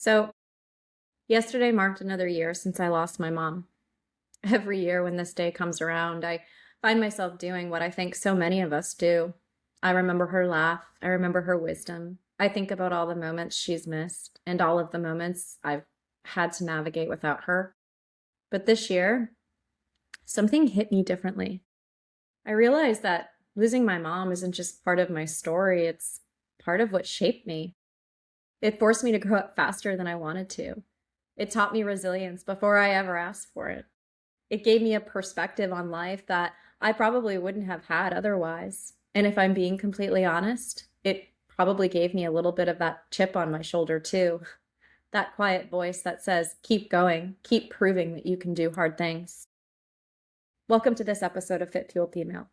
So, yesterday marked another year since I lost my mom. Every year when this day comes around, I find myself doing what I think so many of us do. I remember her laugh, I remember her wisdom. I think about all the moments she's missed and all of the moments I've had to navigate without her. But this year, something hit me differently. I realized that losing my mom isn't just part of my story, it's part of what shaped me. It forced me to grow up faster than I wanted to. It taught me resilience before I ever asked for it. It gave me a perspective on life that I probably wouldn't have had otherwise. And if I'm being completely honest, it probably gave me a little bit of that chip on my shoulder too. That quiet voice that says, keep going, keep proving that you can do hard things. Welcome to this episode of Fit Fuel Female.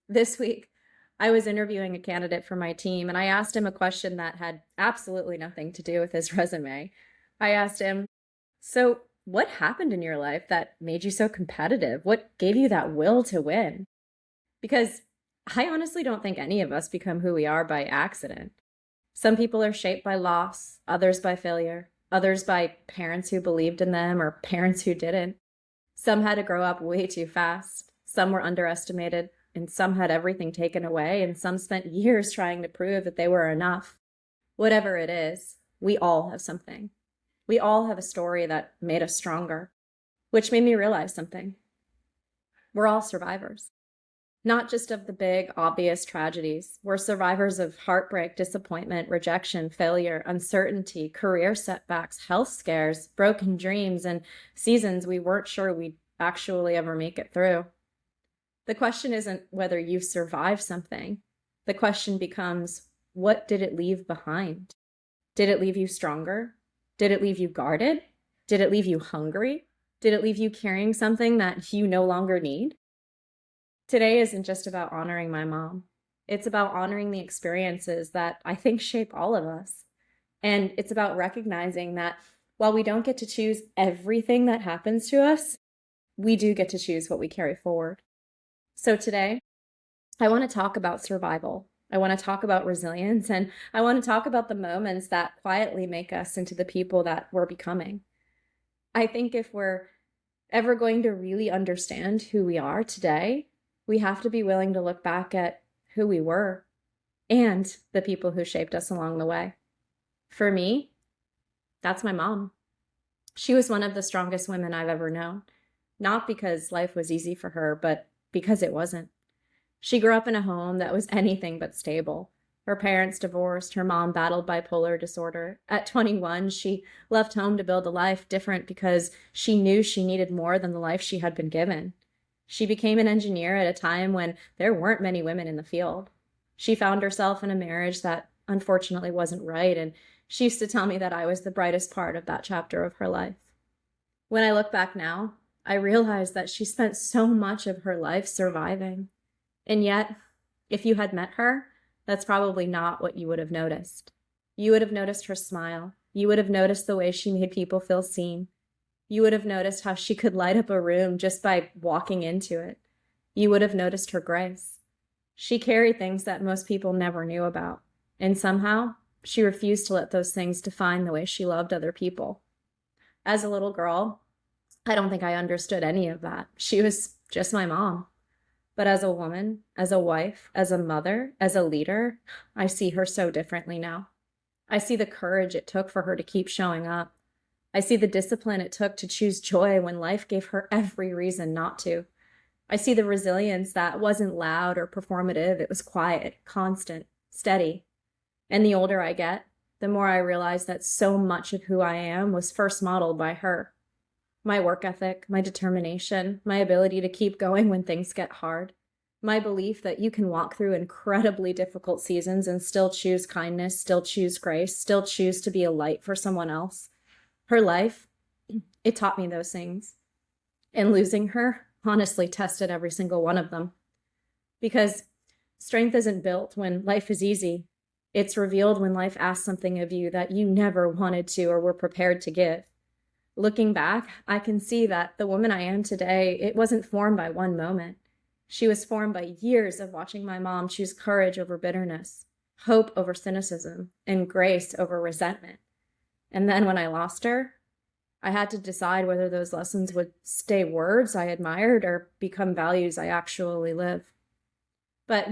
This week, I was interviewing a candidate for my team, and I asked him a question that had absolutely nothing to do with his resume. I asked him, so what happened in your life that made you so competitive? What gave you that will to win? Because I honestly don't think any of us become who we are by accident. Some people are shaped by loss, others by failure, others by parents who believed in them or parents who didn't. Some had to grow up way too fast. Some were underestimated, and some had everything taken away, and some spent years trying to prove that they were enough. Whatever it is, we all have something. We all have a story that made us stronger, which made me realize something. We're all survivors, not just of the big, obvious tragedies. We're survivors of heartbreak, disappointment, rejection, failure, uncertainty, career setbacks, health scares, broken dreams, and seasons we weren't sure we'd actually ever make it through. The question isn't whether you've survived something. The question becomes, what did it leave behind? Did it leave you stronger? Did it leave you guarded? Did it leave you hungry? Did it leave you carrying something that you no longer need? Today isn't just about honoring my mom. It's about honoring the experiences that I think shape all of us. And it's about recognizing that while we don't get to choose everything that happens to us, we do get to choose what we carry forward. So today, I want to talk about survival. I want to talk about resilience, and I want to talk about the moments that quietly make us into the people that we're becoming. I think if we're ever going to really understand who we are today, we have to be willing to look back at who we were and the people who shaped us along the way. For me, that's my mom. She was one of the strongest women I've ever known, not because life was easy for her, but because it wasn't. She grew up in a home that was anything but stable. Her parents divorced, her mom battled bipolar disorder. At 21, she left home to build a life different because she knew she needed more than the life she had been given. She became an engineer at a time when there weren't many women in the field. She found herself in a marriage that unfortunately wasn't right, and she used to tell me that I was the brightest part of that chapter of her life. When I look back now, I realize that she spent so much of her life surviving. And yet, if you had met her, that's probably not what you would have noticed. You would have noticed her smile. You would have noticed the way she made people feel seen. You would have noticed how she could light up a room just by walking into it. You would have noticed her grace. She carried things that most people never knew about. And somehow, she refused to let those things define the way she loved other people. As a little girl, I don't think I understood any of that. She was just my mom. But as a woman, as a wife, as a mother, as a leader, I see her so differently now. I see the courage it took for her to keep showing up. I see the discipline it took to choose joy when life gave her every reason not to. I see the resilience that wasn't loud or performative. It was quiet, constant, steady. And the older I get, the more I realize that so much of who I am was first modeled by her. My work ethic, my determination, my ability to keep going when things get hard, my belief that you can walk through incredibly difficult seasons and still choose kindness, still choose grace, still choose to be a light for someone else. Her life, it taught me those things. And losing her honestly tested every single one of them. Because strength isn't built when life is easy. It's revealed when life asks something of you that you never wanted to or were prepared to give. Looking back, I can see that the woman I am today, it wasn't formed by one moment. She was formed by years of watching my mom choose courage over bitterness, hope over cynicism, and grace over resentment. And then when I lost her, I had to decide whether those lessons would stay words I admired or become values I actually live. But,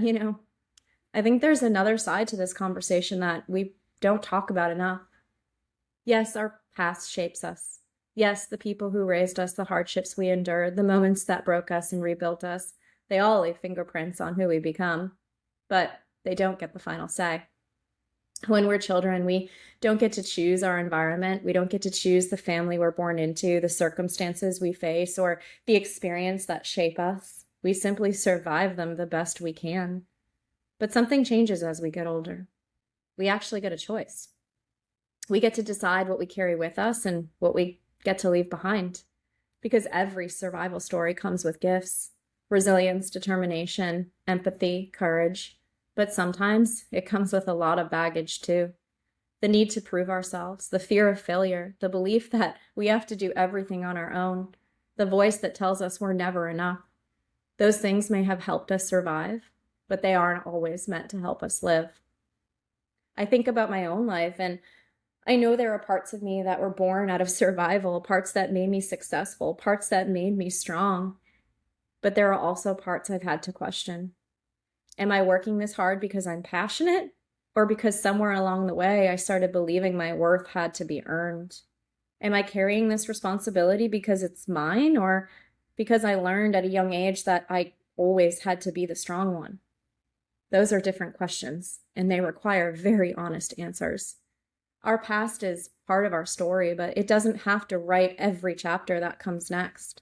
I think there's another side to this conversation that we don't talk about enough. Yes, our past shapes us. Yes, the people who raised us, the hardships we endured, the moments that broke us and rebuilt us, they all leave fingerprints on who we become. But they don't get the final say. When we're children, we don't get to choose our environment. We don't get to choose the family we're born into, the circumstances we face, or the experience that shape us. We simply survive them the best we can. But something changes as we get older. We actually get a choice. We get to decide what we carry with us and what we get to leave behind. Because every survival story comes with gifts: resilience, determination, empathy, courage. But sometimes it comes with a lot of baggage too. The need to prove ourselves, the fear of failure, the belief that we have to do everything on our own, the voice that tells us we're never enough. Those things may have helped us survive, but they aren't always meant to help us live. I think about my own life, and I know there are parts of me that were born out of survival, parts that made me successful, parts that made me strong. But there are also parts I've had to question. Am I working this hard because I'm passionate, or because somewhere along the way I started believing my worth had to be earned? Am I carrying this responsibility because it's mine, or because I learned at a young age that I always had to be the strong one? Those are different questions, and they require very honest answers. Our past is part of our story, but it doesn't have to write every chapter that comes next.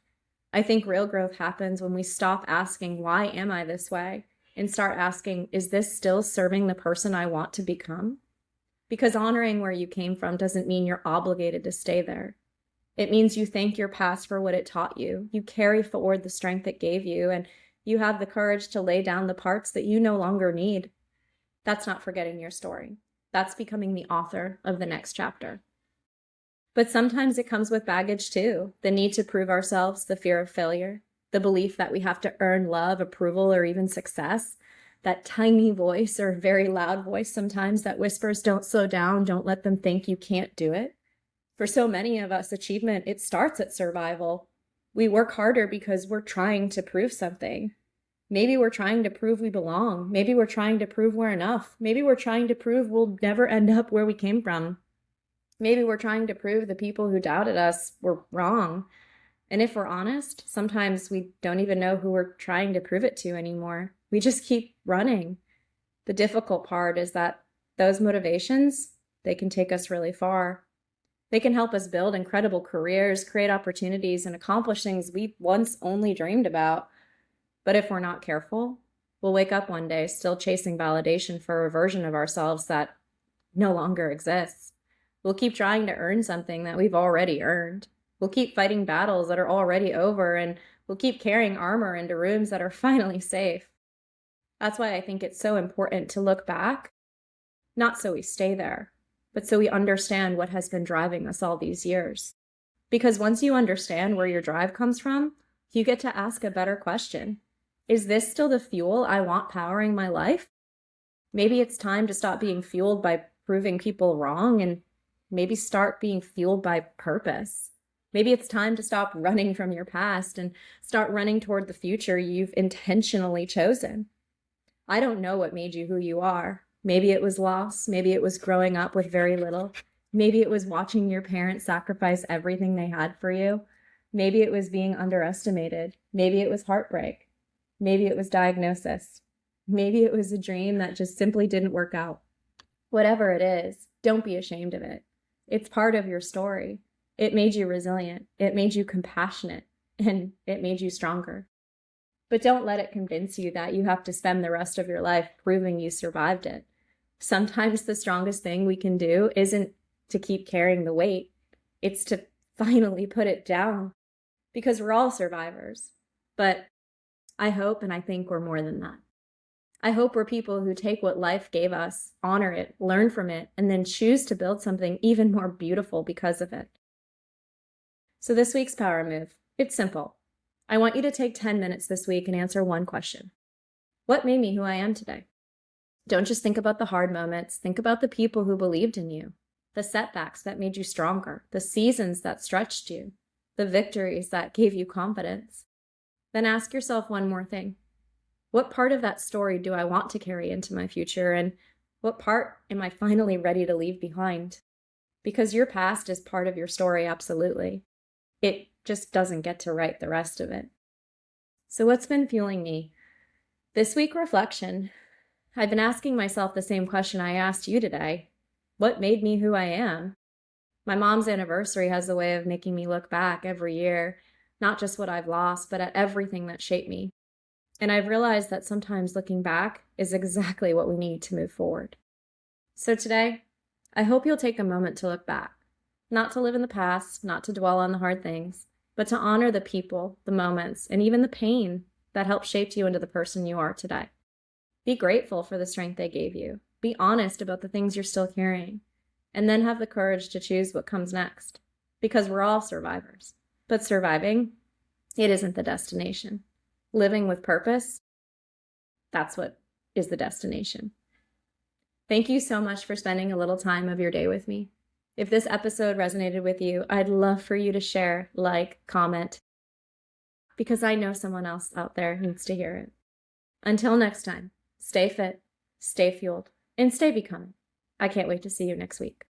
I think real growth happens when we stop asking, why am I this way? And start asking, is this still serving the person I want to become? Because honoring where you came from doesn't mean you're obligated to stay there. It means you thank your past for what it taught you. You carry forward the strength it gave you, and you have the courage to lay down the parts that you no longer need. That's not forgetting your story. That's becoming the author of the next chapter. But sometimes it comes with baggage too. The need to prove ourselves, the fear of failure, the belief that we have to earn love, approval, or even success. That tiny voice, or very loud voice sometimes, that whispers, don't slow down, don't let them think you can't do it. For so many of us, achievement, it starts at survival. We work harder because we're trying to prove something. Maybe we're trying to prove we belong. Maybe we're trying to prove we're enough. Maybe we're trying to prove we'll never end up where we came from. Maybe we're trying to prove the people who doubted us were wrong. And if we're honest, sometimes we don't even know who we're trying to prove it to anymore. We just keep running. The difficult part is that those motivations, they can take us really far. They can help us build incredible careers, create opportunities, and accomplish things we once only dreamed about. But if we're not careful, we'll wake up one day still chasing validation for a version of ourselves that no longer exists. We'll keep trying to earn something that we've already earned. We'll keep fighting battles that are already over, and we'll keep carrying armor into rooms that are finally safe. That's why I think it's so important to look back, not so we stay there, but so we understand what has been driving us all these years. Because once you understand where your drive comes from, you get to ask a better question. Is this still the fuel I want powering my life? Maybe it's time to stop being fueled by proving people wrong and maybe start being fueled by purpose. Maybe it's time to stop running from your past and start running toward the future you've intentionally chosen. I don't know what made you who you are. Maybe it was loss. Maybe it was growing up with very little. Maybe it was watching your parents sacrifice everything they had for you. Maybe it was being underestimated. Maybe it was heartbreak. Maybe it was diagnosis. Maybe it was a dream that just simply didn't work out. Whatever it is, don't be ashamed of it. It's part of your story. It made you resilient. It made you compassionate. And it made you stronger. But don't let it convince you that you have to spend the rest of your life proving you survived it. Sometimes the strongest thing we can do isn't to keep carrying the weight. It's to finally put it down. Because we're all survivors. But I hope and I think we're more than that. I hope we're people who take what life gave us, honor it, learn from it, and then choose to build something even more beautiful because of it. So this week's power move, it's simple. I want you to take 10 minutes this week and answer one question. What made me who I am today? Don't just think about the hard moments. Think about the people who believed in you. the setbacks that made you stronger, the seasons that stretched you, the victories that gave you confidence. Then ask yourself one more thing. What part of that story do I want to carry into my future? And what part am I finally ready to leave behind? Because your past is part of your story, absolutely. It just doesn't get to write the rest of it. So what's been fueling me? This week reflection. I've been asking myself the same question I asked you today. What made me who I am? My mom's anniversary has a way of making me look back every year, not just what I've lost, but at everything that shaped me. And I've realized that sometimes looking back is exactly what we need to move forward. So today, I hope you'll take a moment to look back, not to live in the past, not to dwell on the hard things, but to honor the people, the moments, and even the pain that helped shape you into the person you are today. Be grateful for the strength they gave you. Be honest about the things you're still carrying, and then have the courage to choose what comes next. Because we're all survivors. But surviving, it isn't the destination. Living with purpose, that's what is the destination. Thank you so much for spending a little time of your day with me. If this episode resonated with you, I'd love for you to share, like, comment, because I know someone else out there needs to hear it. Until next time, stay fit, stay fueled, and stay becoming. I can't wait to see you next week.